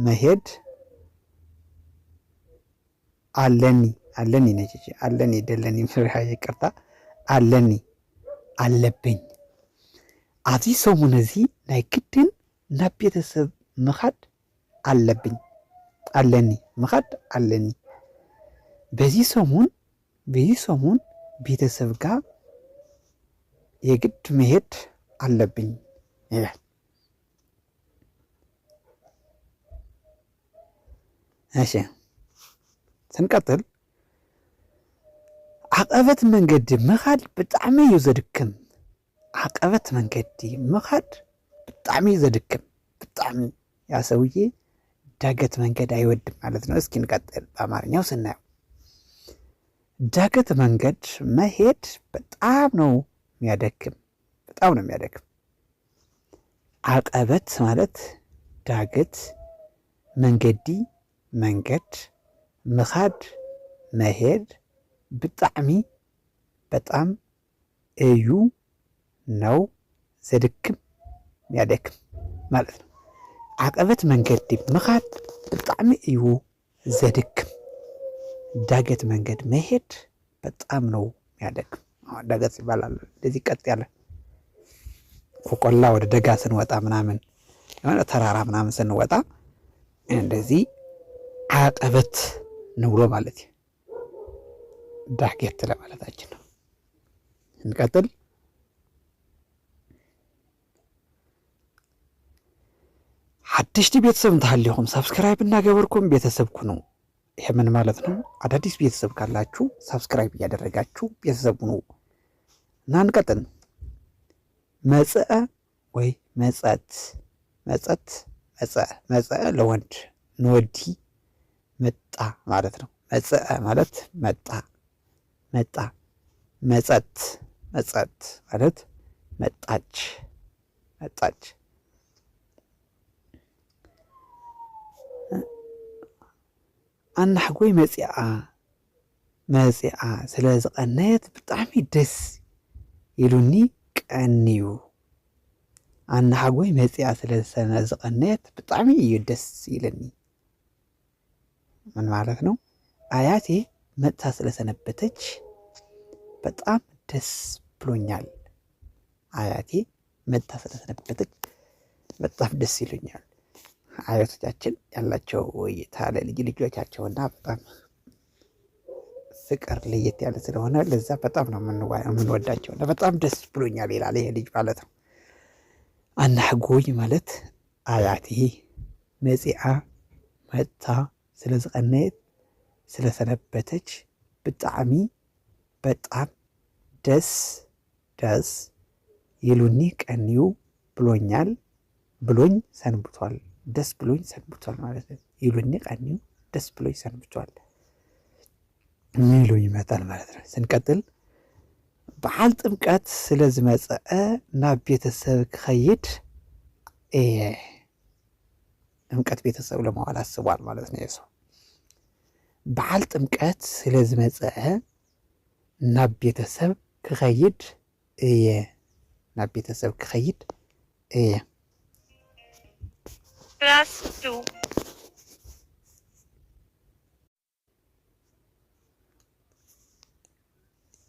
መሄድ አለኒ ነች አለኒ ደለኒ ፍርሃ ይቅርታ አለኒ አለብኝ አዚ ሰሙን እዚ ናይ ግድን ናብ ቤተሰብ ምኻድ አለብኝ አለኒ ምኻድ አለኒ በዚህ ሰሙን ቤተሰብ ጋር የግድ መሄድ አለብኝ ይላል። እሺ ስንቀጥል ዓቀበት መንገዲ ምኻድ ብጣዕሚ እዩ ዘድክም። ዓቀበት መንገዲ ምኻድ ብጣዕሚ እዩ ዘድክም። ብጣዕሚ ያ ሰውዬ ዳገት መንገድ አይወድም ማለት ነው። እስኪ እንቀጥል በአማርኛው ስናየው ዳገት መንገድ መሄድ በጣም ነው የሚያደክም። በጣም ነው የሚያደክም። ዓቀበት ማለት ዳገት፣ መንገዲ መንገድ፣ ምኻድ መሄድ ብጣዕሚ በጣም እዩ ነው ዘድክም የሚያደክም ማለት ነው። ዓቀበት መንገዲ ምኻድ ብጣዕሚ እዩ ዘድክም። ዳገት መንገድ መሄድ በጣም ነው የሚያደክም። ዳገት ይባላል እንደዚህ ቀጥ ያለ ከቆላ ወደ ደጋ ስንወጣ ምናምን የሆነ ተራራ ምናምን ስንወጣ እንደዚህ ዓቀበት ነው ብሎ ማለት ዳገት ለማለታችን ነው። እንቀጥል። ሓድሽቲ ቤተሰብ እንተሃልይኹም ሰብስክራይብ እናገበርኩም ቤተሰብ ኩኑ። ይሄ ምን ማለት ነው? አዳዲስ ቤተሰብ ካላችሁ ሰብስክራይብ እያደረጋችሁ ቤተሰብ ሁኑ እና እንቀጥል። መጽአ ወይ መጸት መጸአ ለወንድ ንወዲ መጣ ማለት ነው። መጽአ ማለት መጣ መጸት ማለት መጣች አናሕጎይ መጺአ ስለ ዝቐነየት ብጣዕሚ ደስ ኢሉኒ ቀንዩ። አናሕጎይ መጺአ ስለ ዝቐነየት ብጣዕሚ እዩ ደስ ኢለኒ። ምን ማለት ነው? አያቴ መጥታ ስለሰነበተች በጣም ደስ ብሎኛል። አያቴ መጥታ ስለሰነበተች በጣም ደስ ይሉኛል። አያቶቻችን ያላቸው እይታ ለልጅ ልጆቻቸውና በጣም ፍቅር ለየት ያለ ስለሆነ ለዛ በጣም ነው የምንወዳቸው። በጣም ደስ ብሎኛል ይላል ይሄ ልጅ ማለት ነው። አናሕጎይ ማለት አያቴ መጺአ መጥታ ስለዝቐነየት ስለሰነበተች ብጣዕሚ በጣም ደስ ይሉኒ ቀንዩ ብሎኝ ሰንብቷል። ደስ ብሎኝ ሰንብቷል ማለት ነው። ይሉኒ ቀንዩ ደስ ብሎኝ ሰንብቷል ሚሉ ይመጣል ማለት ነው። ስንቀጥል በዓል ጥምቀት ስለ ዝመጸአ ናብ ቤተሰብ ክኸይድ እየ። ጥምቀት ቤተሰብ ለመዋል አስቧል ማለት ነው። የሰው በዓል ጥምቀት ስለ ዝመጸአ ናብ ቤተሰብ ክኸይድ እየ። ናብ ቤተሰብ ክኸይድ እየ።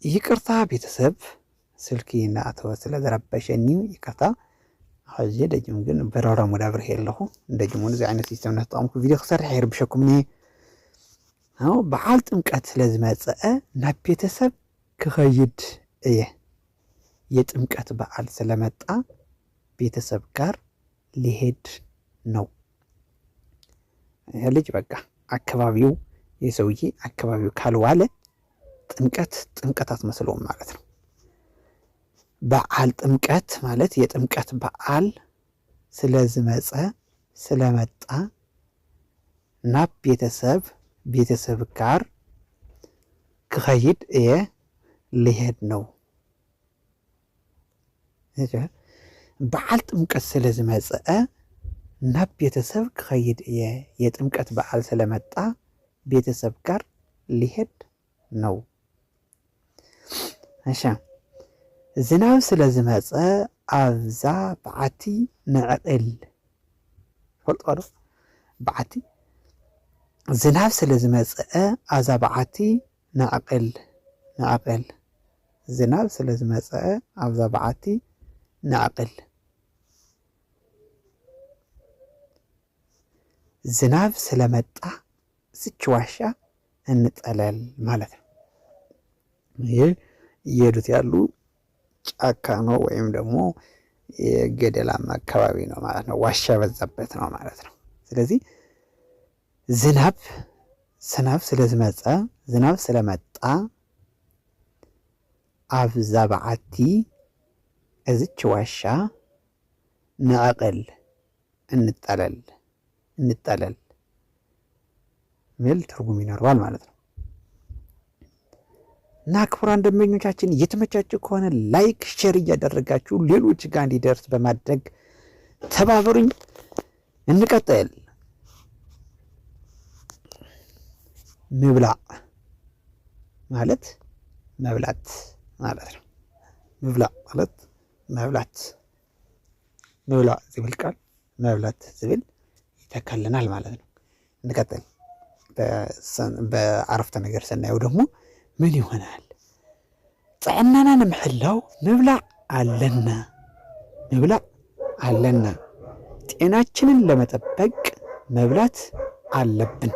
ይቅርታ ቤተሰብ ስልኪ እናተወ ስለዘረበሸኒ ይቅርታ። ሕጂ ደጅም ግን በረራ ሙዳብር የለኹ ደጅም እዚ ዓይነት ሲስተም ነተጠቀምኩ ቪድዮ ክሰርሕ ይርብሸኩም እኒሄ። በዓል ጥምቀት ስለ ዝመጸአ ናብ ቤተሰብ ክኸይድ እየ። የጥምቀት በዓል ስለመጣ ቤተሰብ ጋር ሊሄድ ነው። ይህ ልጅ በቃ አካባቢው የሰውዬ አካባቢው ካልዋለ ጥምቀት አትመስለውም ማለት ነው። በዓል ጥምቀት ማለት የጥምቀት በዓል ስለመጣ ናብ ቤተሰብ ጋር ክኸይድ እየ ሊሄድ ነው። በዓል ጥምቀት ስለዝመጸአ ናብ ቤተሰብ ክኸይድ እየ። የጥምቀት በዓል ስለመጣ ቤተሰብ ጋር ሊሄድ ነው። እሺ ዝናብ ስለዝመጸ ኣብዛ በዓቲ ንዕቅል ፈልጦ ዶ በዓቲ ዝናብ ስለ ዝመጽአ አዛ በዓቲ ንዕቅል ዝናብ ስለ ዝመጽአ አብዛ በዓቲ ንዕቅል ዝናብ ስለመጣ ስች ዋሻ እንጠለል ማለት ነው። ይህ እየሄዱት ያሉ ጫካ ነው ወይም ደግሞ የገደላማ አካባቢ ነው ማለት ነው። ዋሻ በዛበት ነው ማለት ነው። ስለዚህ ዝናብ ስለዝመጸ ዝናብ ስለመጣ አብዛ በዓቲ እዝች ዋሻ ንዕቅል እንጠለል ሚል ትርጉም ይኖረዋል ማለት ነው። እና ክቡራን ደንበኞቻችን እየተመቻችሁ ከሆነ ላይክ ሼር እያደረጋችሁ ሌሎች ጋር እንዲደርስ በማድረግ ተባበሩኝ። እንቀጥል። ምብላዕ ማለት መብላት ማለት ነው። ምብላዕ ማለት መብላት ዝብል ቃል መብላት ዝብል ይተካልናል ማለት ነው። እንቀጥል። በአረፍተ ነገር ስናየው ደግሞ ምን ይሆናል? ጥዕናና ንምሕላው ምብላዕ አለና ጤናችንን ለመጠበቅ መብላት አለብን።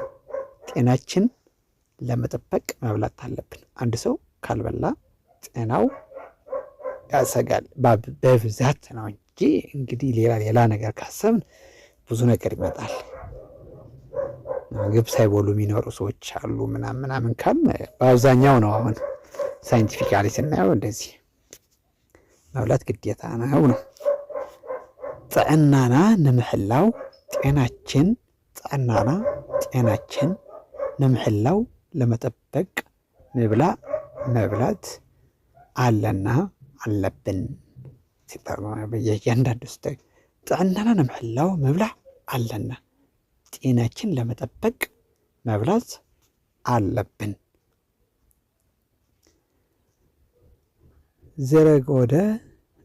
ጤናችን ለመጠበቅ መብላት አለብን። አንድ ሰው ካልበላ ጤናው ያሰጋል። በብዛት ነው እንጂ እንግዲህ ሌላ ነገር ካሰብን ብዙ ነገር ይመጣል። ምግብ ሳይበሉ የሚኖሩ ሰዎች አሉ ምናምን ካል በአብዛኛው ነው። አሁን ሳይንቲፊካሊ ስናየው እንደዚህ መብላት ግዴታ ነው። ጥዕናና ንምሕላው ጤናችን ንምሕላው ለመጠበቅ መብላት አለብን። እያንዳንዱ ጥዕናና ንምሕላው መብላዕ አለና ጤናችን ለመጠበቅ መብላት አለብን።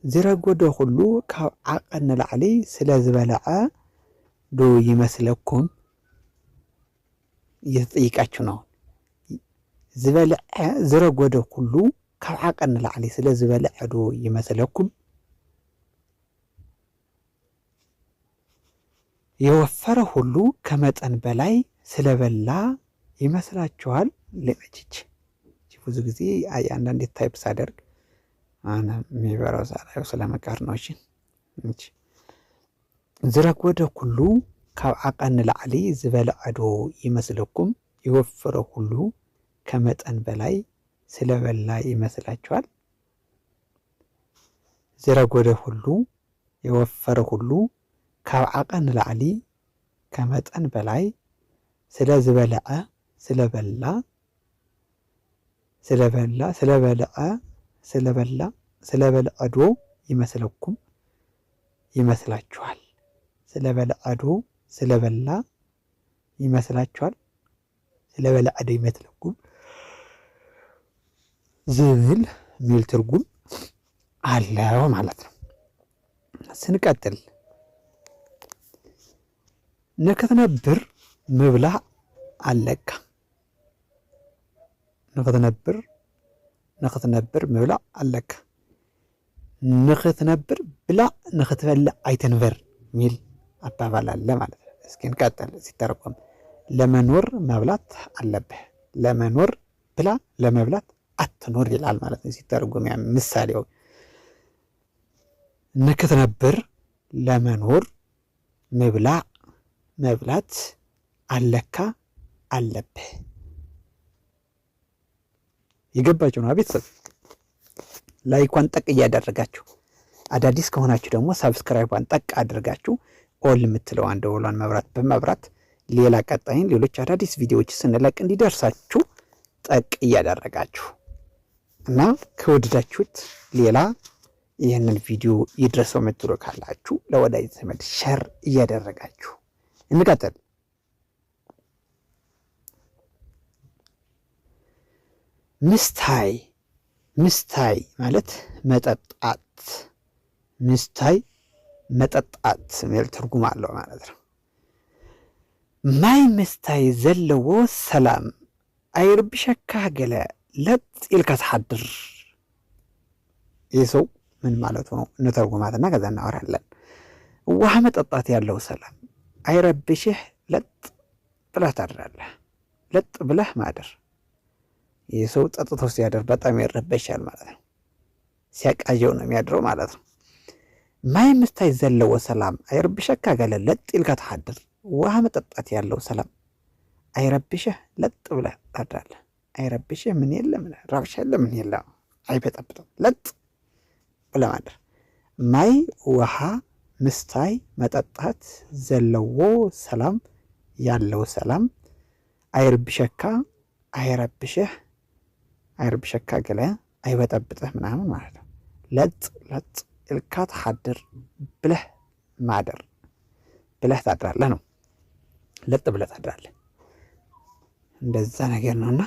ዝረጎደ ሁሉ ካብ ዓቐን ንላዕሊ ስለ ዝበልዐ ዶ ይመስለኩም? እየተጠይቃችሁ ነው። ዝረጎደ ሁሉ ካብ ዓቐን ንላዕሊ ስለ ዝበልዐ ዶ ይመስለኩም? የወፈረ ሁሉ ከመጠን በላይ ስለበላ ይመስላችኋል? ለመችች ብዙ ጊዜ አንዳንዴ ታይፕ ሳደርግ የሚበራው ሳላየው ስለመቃር ነው። እሺ ዝረጎደ ሁሉ ካብ ዓቐን ንላዕሊ ዝበልዐ ዶ ይመስለኩም? የወፈረ ሁሉ ከመጠን በላይ ስለበላ ይመስላችኋል? ዝረጎደ ሁሉ የወፈረ ሁሉ ካብ ዓቐን ንላዕሊ ከመጠን በላይ ስለበልዐ ዶ ይመስለኩም? ይመስላችኋል? ስለበልዐ ዶ ስለበላ ይመስላችኋል? ስለበልዐ ዶ ይመስለኩም ዝብል ሚል ትርጉም አለው ማለት ነው። ስንቀጥል ንክትነብር ምብላዕ አለካ። ንክትነብር ምብላዕ አለካ። ንክትነብር ብላዕ ንክትበልዕ አይተንበር ሚል አባባል አለ ማለት ነው። እስኪ እንቀጥል ሲተረጎም ለመኖር መብላት አለብህ። ለመኖር ብላ ለመብላት አትኖር ይላል ማለት ነው ሲተረጎም። ያ ምሳሌው ንክትነብር ለመኖር ምብላዕ መብላት አለካ አለብህ። የገባችሁ ነው ቤተሰብ? ላይኳን ጠቅ እያደረጋችሁ አዳዲስ ከሆናችሁ ደግሞ ሳብስክራይቧን ጠቅ አድርጋችሁ ኦል የምትለዋን ደወሏን በመብራት ሌላ ቀጣይን ሌሎች አዳዲስ ቪዲዮዎች ስንለቅ እንዲደርሳችሁ ጠቅ እያደረጋችሁ እና ከወደዳችሁት ሌላ ይህንን ቪዲዮ ይድረሰው የምትሉ ካላችሁ ለወዳጅ ዘመድ ሸር እያደረጋችሁ እንቀጥል። ምስታይ ማለት መጠጣት። ምስታይ መጠጣት የሚል ትርጉም አለው ማለት ነው። ማይ ምስታይ ዘለዎ ሰላም ኣይርብሸካ ገለ ለጥ ኢልካ ትሓድር። ይህ ሰው ምን ማለቱ ነው? እንተርጉማትና ከዛ እናወራለን። ውሃ መጠጣት ያለው ሰላም አይረብሽህ፣ ለጥ ብለህ ታድራለህ። ለጥ ብለህ ማደር። ይህ ሰው ጠጥቶ ሲያደር በጣም ይረበሻል ማለት ነው። ሲያቃዠው ነው የሚያድረው ማለት ነው። ማይ ምስታይ ዘለዎ ሰላም አይረብሸካ ገለ ለጥ ኢልካ ትሓድር። ውሃ መጠጣት ያለው ሰላም አይረብሽህ፣ ለጥ ብለህ ታድራለህ። አይረብሽህ ምን የለም ረብሻ የለ ምን የለም አይበጠብጥም፣ ለጥ ብለህ ማደር። ማይ ውሃ ምስታይ መጠጣት ዘለዎ ሰላም ያለው ሰላም አይረብሸካ አይረብሽህ አይረብሸካ ገለ አይበጠብጥህ ምናምን ማለት ነው። ለጥ ለጥ ኢልካ ትሓድር ብለህ ማደር ብለህ ታድራለህ ነው። ለጥ ብለህ ታድራለህ እንደዛ ነገር ነውና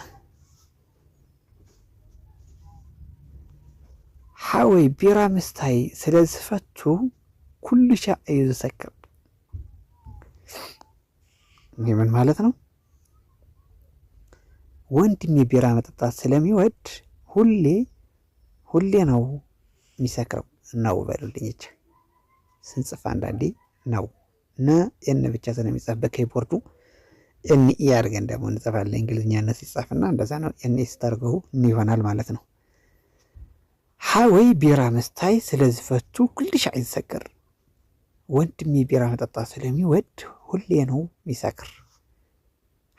ሓወይ ቢራ ምስታይ ስለ ዝፈቱ ኩሉ ሻዕ እዩ ዝሰክር። ይህ ምን ማለት ነው? ወንድሜ ቢራ መጠጣት ስለሚወድ ሁሌ ነው የሚሰክረው። ነው በሉልኝ። ስንጽፍ አንዳንዴ ነው የነ ብቻ ስለሚጻፍ በኪቦርዱ ኤን ኢ አድርገን ደግሞ እንጽፋለን። እንግሊዝኛነት ሲጻፍና እንደዛ ነው። ኤን ኢ ስታርገው ይሆናል ማለት ነው። ሓወይ ቢራ ምስታይ ስለዝፈቱ ኩሉ ሻዕ ይሰክር። ወንድሜ ቢራ መጠጣት ስለሚወድ ሁሌ ነው የሚሰክር።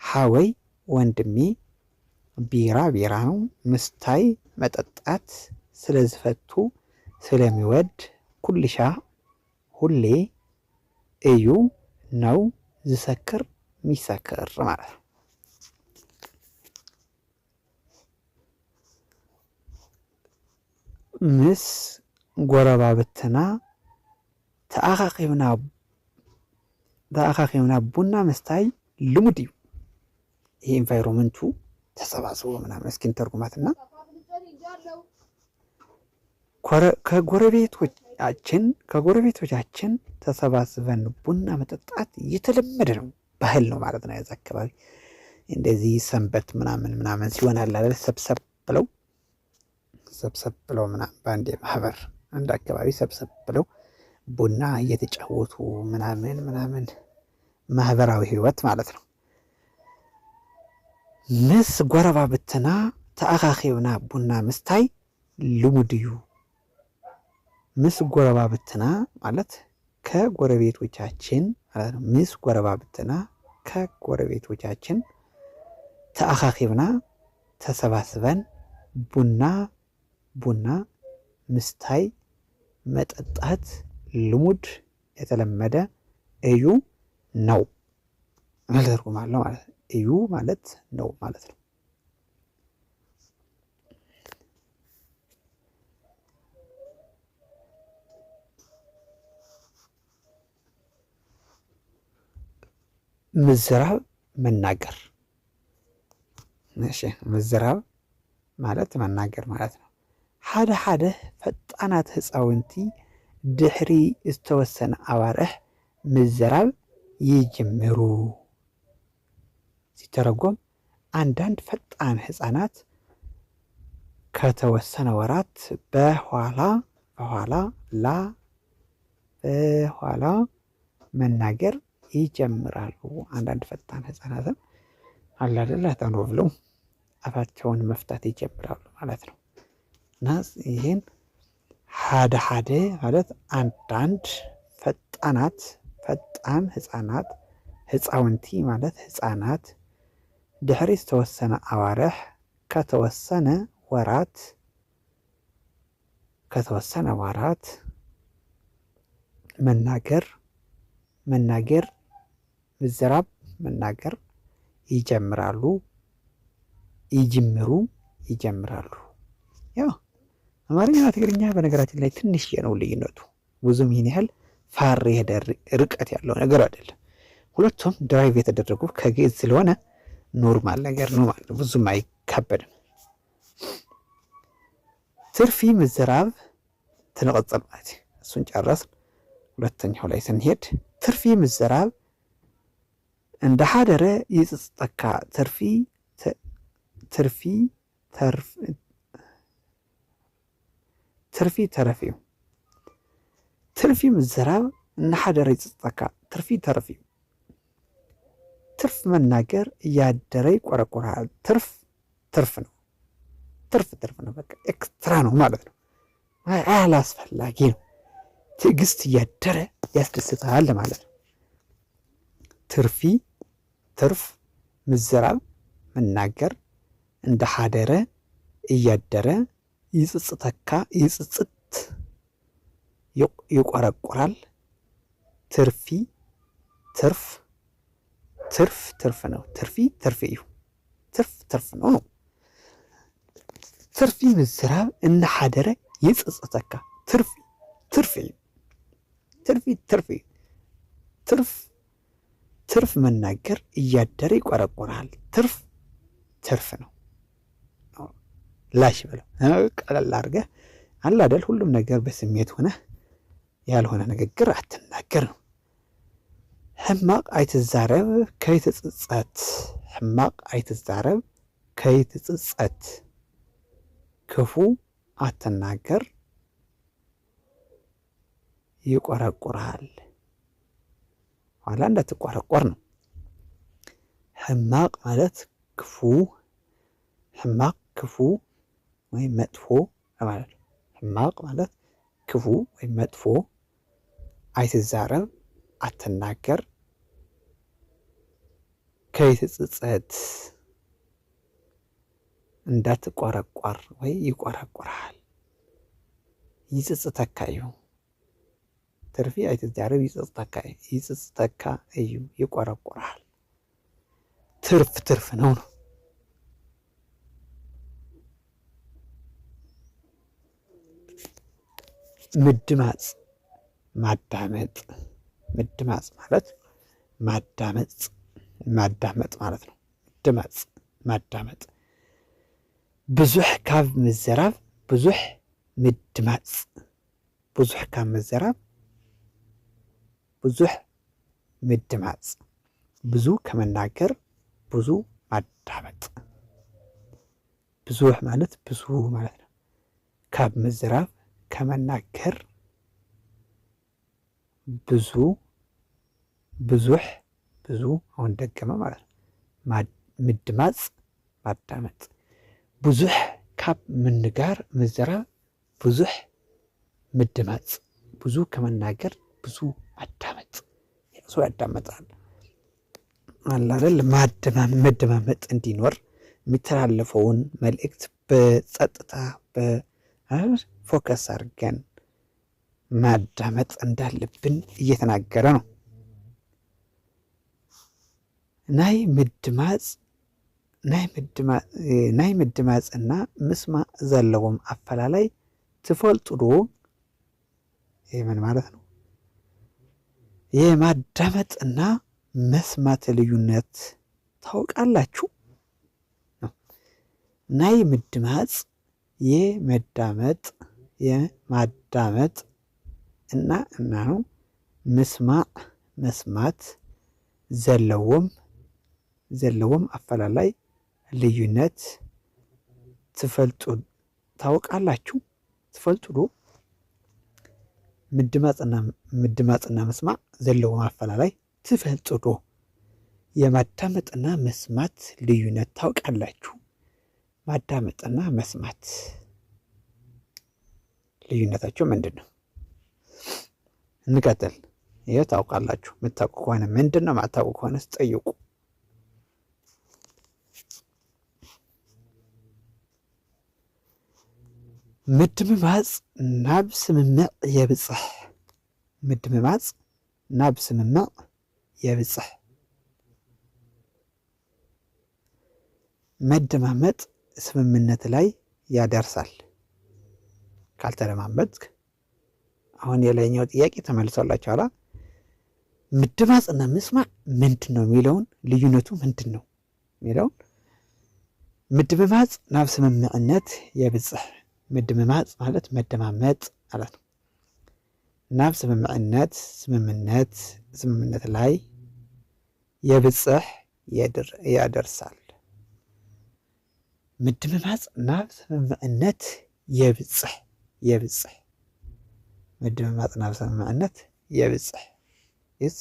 ሓወይ ወንድሜ ቢራ ነው ምስታይ መጠጣት ስለዝፈቱ ስለሚወድ ኩሉ ሻዕ ሁሌ እዩ ነው ዝሰክር ሚሰክር ማለት ነው። ምስ ጎረባብትና ተኣኻኺብና ቡና ምስታይ ልሙድ እዩ። ይሄ ኢንቫይሮመንቱ ተሰባስቦ ምናምን እስኪ እንተርጉማትና ከጎረቤቶቻችን ተሰባስበን ቡና መጠጣት የተለመደ ነው፣ ባህል ነው ማለት ነው። ያዛ አካባቢ እንደዚህ ሰንበት ምናምን ሲሆን አለ ሰብሰብ ብለው ምናምን በአንድ ማህበር አንድ አካባቢ ሰብሰብ ብለው ቡና እየተጫወቱ ምናምን ማህበራዊ ህይወት ማለት ነው። ምስ ጎረባብትና ተኣኻኺብና ቡና ምስታይ ልሙድ እዩ። ምስ ጎረባብትና ማለት ከጎረቤቶቻችን ማለት ነው። ምስ ጎረባብትና ከጎረቤቶቻችን ተኣኻኺብና ተሰባስበን ቡና ምስታይ መጠጣት ልሙድ የተለመደ እዩ ነው ማለት ተርጉማለሁ ማለት ነው። እዩ ማለት ነው ማለት ነው። ምዝራብ መናገር። እሺ ምዝራብ ማለት መናገር ማለት ነው። ሓደ ፈጣናት ህፃውንቲ ድሕሪ ዝተወሰነ አዋርሕ ምዝራብ ይጅምሩ። ሲተረጎም አንዳንድ ፈጣን ህፃናት ከተወሰነ ወራት በኋላ መናገር ይጀምራሉ። አንዳንድ ፈጣን ህፃናትም አላደላ ተኖ ብለው አፋቸውን መፍታት ይጀምራሉ ማለት ነው። እና ይሄን ሓደ ማለት አንዳንድ ፈጣን ህፃናት ህፃውንቲ ማለት ህፃናት ድሕሪ ዝተወሰነ አዋርሕ ከተወሰነ ወራት መናገር ምዝራብ መናገር ይጀምራሉ። ያው አማርኛና ትግርኛ በነገራችን ላይ ትንሽ ነው ልዩነቱ። ብዙም ይህን ያህል ፋር የሄደ ርቀት ያለው ነገር አይደለም። ሁለቱም ድራይቭ የተደረጉ ከግዕዝ ስለሆነ ኖርማል ነገር ነው ማለት ነው። ብዙም አይከበድም። ትርፊ ምዝራብ ትንቀጽል ማለት እሱን ጨረስን። ሁለተኛው ላይ ስንሄድ ትርፊ ምዝራብ እንደ ሓደረ ይፅፅጠካ ትርፊ ተረፍ እዩ። ትርፊ ምዝራብ እናሓደረ ይፅፅጠካ ትርፊ ተረፍ እዩ። ትርፍ መናገር እያደረ ይቆረቆራል። ትርፍ ነው። ትርፍ ነው። በቃ ኤክስትራ ነው ማለት ነው። አላስፈላጊ ነው። ትዕግስት እያደረ ያስደስታል ማለት ነው። ትርፍ ምዝራብ መናገር እንደ ሓደረ እያደረ ይፅፅተካ ይፅፅት ይቆረቆራል። ትርፍ ነው። ትርፊ እዩ። ትርፍ ነው። ትርፊ ምዝራብ እናሓደረ ይፅፅተካ ትርፊ እዩ። ትርፍ መናገር እያደረ ይቆረቆራል። ትርፍ ነው። ላሽ ብለው ቀለል አድርገህ አለ አይደል? ሁሉም ነገር በስሜት ሆነ ያልሆነ ንግግር አትናገር ነው። ሕማቅ አይትዛረብ ከይትፅፀት። ሕማቅ አይትዛረብ ከይትፅፀት። ክፉ አትናገር ይቆረቁራል። ኋላ እንዳትቆረቆር ነው። ሕማቅ ማለት ክፉ ወይም መጥፎ ማለት ነው። ሕማቅ ማለት ክፉ ወይም መጥፎ። አይትዛረብ አትናገር። ከይትፅፀት እንዳትቆረቆር ወይ ይቆረቁራል። ይፅፅተካ እዩ። ትርፊ አይትዛረብ ይፅፅተካ እዩ ይቆረቁራል። ትርፍ ነው። ምድማፅ ማዳመጥ። ምድማፅ ማለት ማዳመጥ ማለት ነው። ምድማፅ ማዳመጥ። ብዙሕ ካብ ምዝራብ ብዙሕ ምድማፅ። ብዙሕ ካብ ምዝራብ ብዙሕ ምድማፅ። ብዙ ከመናገር ብዙ ማዳመጥ። ብዙሕ ማለት ብዙ ማለት ነው። ካብ ምዝራብ ከመናገር ብዙሕ አሁን ደገመ ማለት ነው። ምድማፅ ማዳመጥ። ብዙሕ ካብ ምንጋር ምዝራብ ብዙሕ ምድማፅ። ብዙ ከመናገር ብዙ ማዳመጥ። ሰው ያዳመጣል አለ አይደል? መደማመጥ እንዲኖር የሚተላለፈውን መልእክት በጸጥታ ፎከስ አድርገን ማዳመጥ እንዳለብን እየተናገረ ነው። ናይ ምድማፅና ምስማዕ ዘለዎም አፈላላይ ትፈልጡ ዶ? ይህ ምን ማለት ነው? የማዳመጥና መስማት ልዩነት ታውቃላችሁ? ናይ ምድማፅ የማዳመጥ እና ነው። ምስማዕ መስማት ዘለዎም አፈላላይ ልዩነት ታውቃላችሁ? ትፈልጡ ዶ? ምድማፅና መስማዕ ዘለዎም አፈላላይ ትፈልጡ ዶ? የማዳመጥና መስማት ልዩነት ታውቃላችሁ? ማዳመጥና መስማት ልዩነታቸው ምንድን ነው? እንቀጥል። ይህ ታውቃላችሁ። የምታውቁ ከሆነ ምንድን ነው? ማታውቁ ከሆነ ጠይቁ። ምድምማፅ ናብ ስምምዕ የብፅሕ። ምድምማፅ ናብ ስምምዕ የብፅሕ። መደማመጥ ስምምነት ላይ ያደርሳል። ካልተለማመጥክ አሁን የላይኛው ጥያቄ ተመልሶላችኋል። ምድማፅና መስማዕ ምንድን ነው የሚለውን ልዩነቱ ምንድን ነው የሚለውን ምድምማፅ ናብ ስምምዕነት የብፅሕ። ምድምማፅ ማለት መደማመጥ ማለት ነው። ናብ ስምምዕነት ስምምነት ላይ የብጽሕ ያደርሳል። ምድምማፅ ናብ ስምምዕነት የብጽሕ ምድምማፅ ናብ ስምምዕነት የብጽሕ ይስ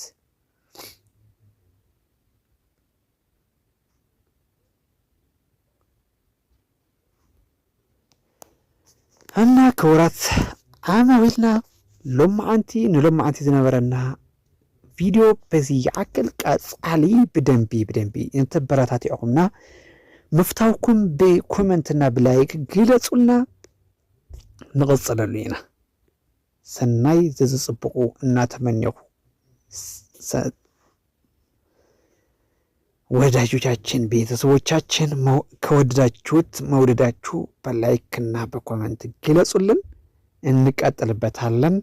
እና ክቡራት ዓማዊልና ሎማዓንቲ ንሎማዓንቲ ዝነበረና ቪድዮ በዚህ ያክል ቀጻሊ ብደንቢ እንተበረታትዑኹምና ምፍታውኩም በኮመንትና ብላይክ ግለጹልና ንቕጽለሉ ኢና። ሰናይ ዝጽብቁ እናተመኘሁ ወዳጆቻችን ቤተሰቦቻችን ከወደዳችሁት መውደዳችሁ በላይክና በኮመንት ግለጹልን። እንቀጥልበታለን።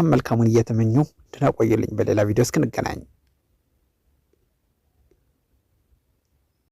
መልካሙን እየተመኘሁ ደህና ቆዩልኝ። በሌላ ቪዲዮ እስክንገናኝ